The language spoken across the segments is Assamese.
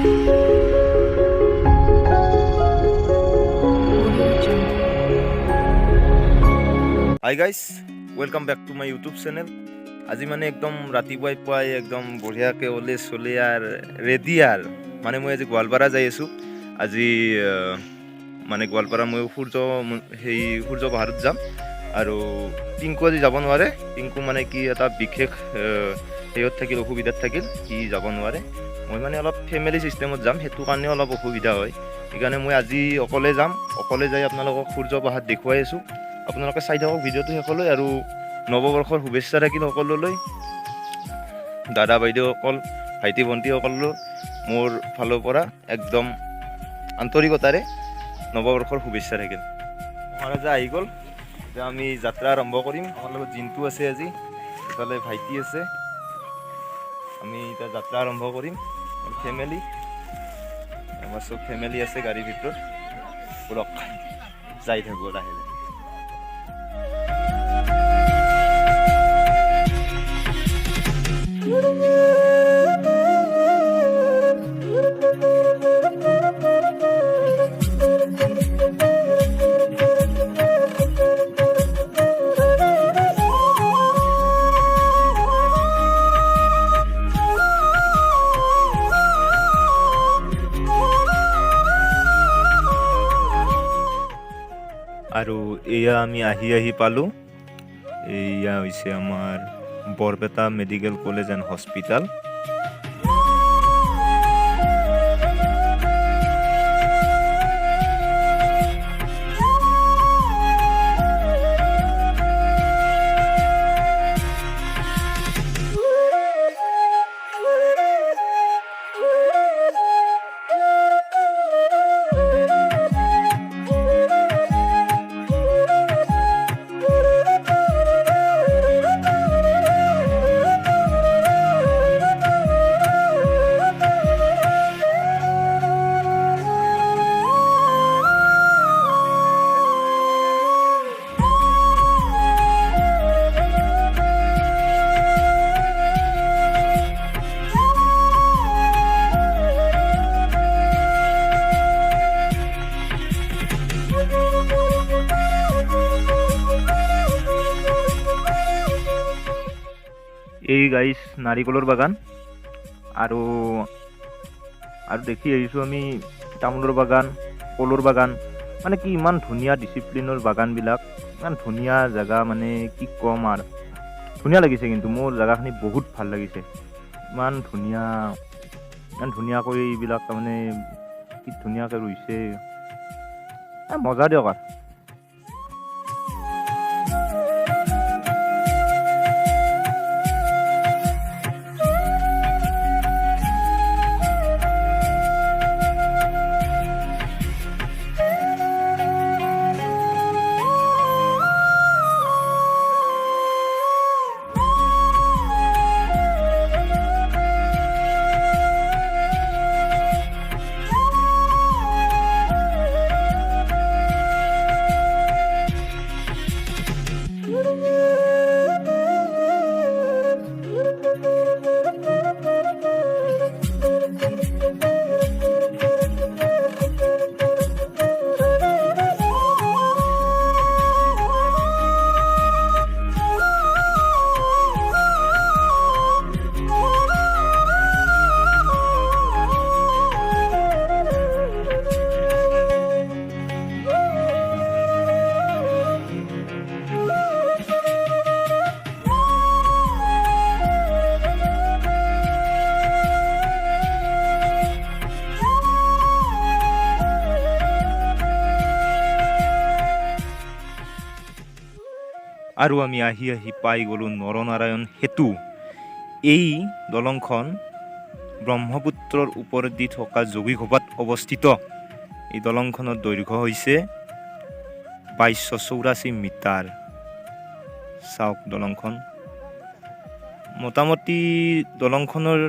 High guys, welcome back to my YouTube channel. আজি মানে একদম ৰাতিপুৱাই পুৱাই একদম বঢ়িয়াকৈ ওলে চলে আৰু ৰেডি আৰু মানে মই আজি গোৱালপাৰা যাই আছোঁ। আজি মানে গোৱালপাৰা মই সূৰ্য পাহাৰত যাম আৰু পিংকু আজি যাব নোৱাৰে। পিংকু মানে কি এটা বিশেষ হেৰিত থাকিল, অসুবিধাত থাকিল, সি যাব নোৱাৰে। মই মানে অলপ ফেমিলি ছিষ্টেমত যাম, সেইটো কাৰণে অলপ অসুবিধা হয়। সেইকাৰণে মই আজি অকলে যাম। অকলে যাই আপোনালোকক সূৰ্য পাহাৰ দেখুৱাই আছোঁ। আপোনালোকে চাই থাকক ভিডিঅ'টো শেষলৈ। আৰু নৱবৰ্ষৰ শুভেচ্ছা থাকিল সকলোলৈ, দাদা বাইদেউসকল, ভাইটি ভণ্টিসকললৈ মোৰ ফালৰ পৰা একদম আন্তৰিকতাৰে নৱবৰ্ষৰ শুভেচ্ছা থাকিল। মহাৰাজা আহি গ'ল, এতিয়া আমি যাত্ৰা আৰম্ভ কৰিম। আমাৰ লগত জিন্তু আছে, আজি ইফালে ভাইটি আছে। আমি এতিয়া যাত্ৰা আৰম্ভ কৰিম। ফেমিলি, আমাৰ চব ফেমিলি আছে গাড়ীৰ ভিতৰত। বলক যাই থাকোঁ লাহে লাহে। আৰু এয়া আমি আহি পালোঁ। এয়া হৈছে আমাৰ Barpeta medical college and hospital. এই গাইছ নাৰিকলৰ বাগান, আৰু দেখি আহিছোঁ আমি তামোলৰ বাগান, কলৰ বাগান। মানে কি ইমান ধুনীয়া ডিচিপ্লিনৰ বাগানবিলাক, ইমান ধুনীয়া জেগা, মানে কি ক'ম আৰু ধুনীয়া লাগিছে। কিন্তু মোৰ জেগাখিনি বহুত ভাল লাগিছে। ইমান ধুনীয়াকৈ এইবিলাক তাৰমানে কি ধুনীয়াকৈ ৰুইছে, মজা দিয়ক আৰু। আৰু আমি আহি পাই গ'লোঁ নৰনাৰায়ণ সেতু। এই দলংখন ব্ৰহ্মপুত্ৰৰ ওপৰেদি থকা যোগীঘোপাত অৱস্থিত। এই দলংখনৰ দৈৰ্ঘ্য হৈছে 2284 মিটাৰ। চাওক দলংখন, মোটামুটি দলংখনৰ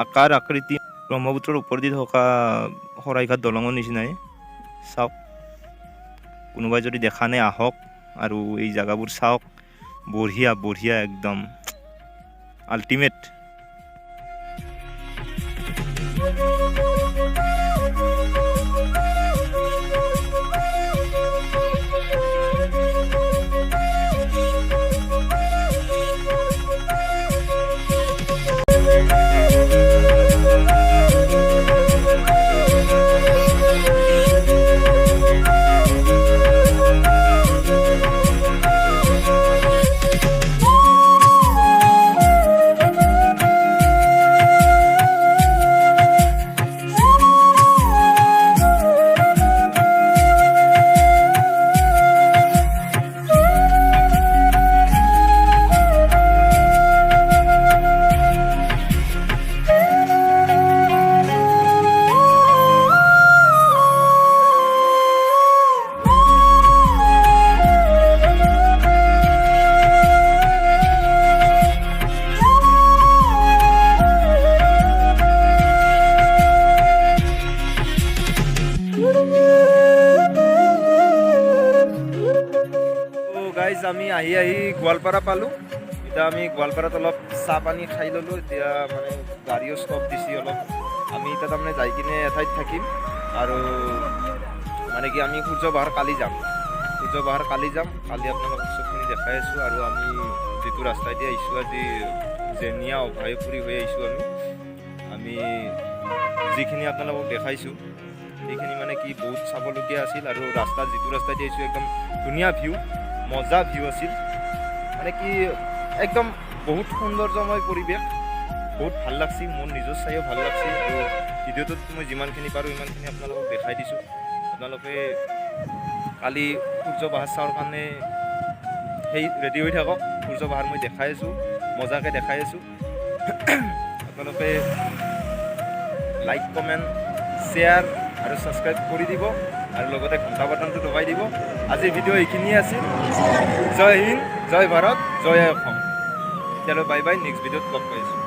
আকাৰ আকৃতি ব্ৰহ্মপুত্ৰৰ ওপৰেদি থকা শৰাইঘাট দলঙৰ নিচিনাই। চাওক, কোনোবাই যদি দেখা নাই আহক আৰু এই জেগাবোৰ চাওক। বঢ়িয়া বঢ়িয়া, একদম আল্টিমেট। আমি আহি গোৱালপাৰা পালোঁ। এতিয়া আমি গোৱালপাৰাত অলপ চাহ পানী খাই ল'লোঁ। এতিয়া মানে গাড়ীও ষ্টপ দিছে অলপ। আমি এতিয়া তাৰমানে যাই কিনে এঠাইত থাকিম আৰু মানে কি আমি সূৰ্য পাহাৰ কালি যাম। কালি আপোনালোকক চবখিনি দেখাই আছোঁ। আৰু আমি যিটো ৰাস্তাইদি আহিছোঁ আজি জেনিয়া অভয়পুৰী হৈ আহিছোঁ আমি যিখিনি আপোনালোকক দেখাইছোঁ সেইখিনি মানে কি বহুত চাবলগীয়া আছিল। আৰু যিটো ৰাস্তাইদি আহিছোঁ একদম ধুনীয়া ভিউ, মজা ভিউ আছিল। মানে কি একদম বহুত সৌন্দৰ্যময় পৰিৱেশ, বহুত ভাল লাগছে, মোৰ নিজৰ চাইও ভাল লাগছে। আৰু ভিডিঅ'টোত মই যিমানখিনি পাৰোঁ সিমানখিনি আপোনালোকক দেখাই দিছোঁ। আপোনালোকে কালি সূৰ্য পাহাৰ চাবৰ কাৰণে ৰেডি হৈ থাকক। সূৰ্য পাহাৰ মই দেখাই আছোঁ, মজাকৈ দেখাই আছোঁ। আপোনালোকে লাইক, কমেণ্ট, শ্বেয়াৰ আৰু ছাবস্ক্ৰাইব কৰি দিব আৰু লগতে ঘণ্টা বাটনটো দবাই দিব। আজিৰ ভিডিঅ' এইখিনিয়ে আছিল। জয় হিন্দ, জয় ভাৰত, জয় অসম। এতিয়ালৈ বাই বাই, নেক্সট ভিডিঅ'ত লগ পাইছোঁ।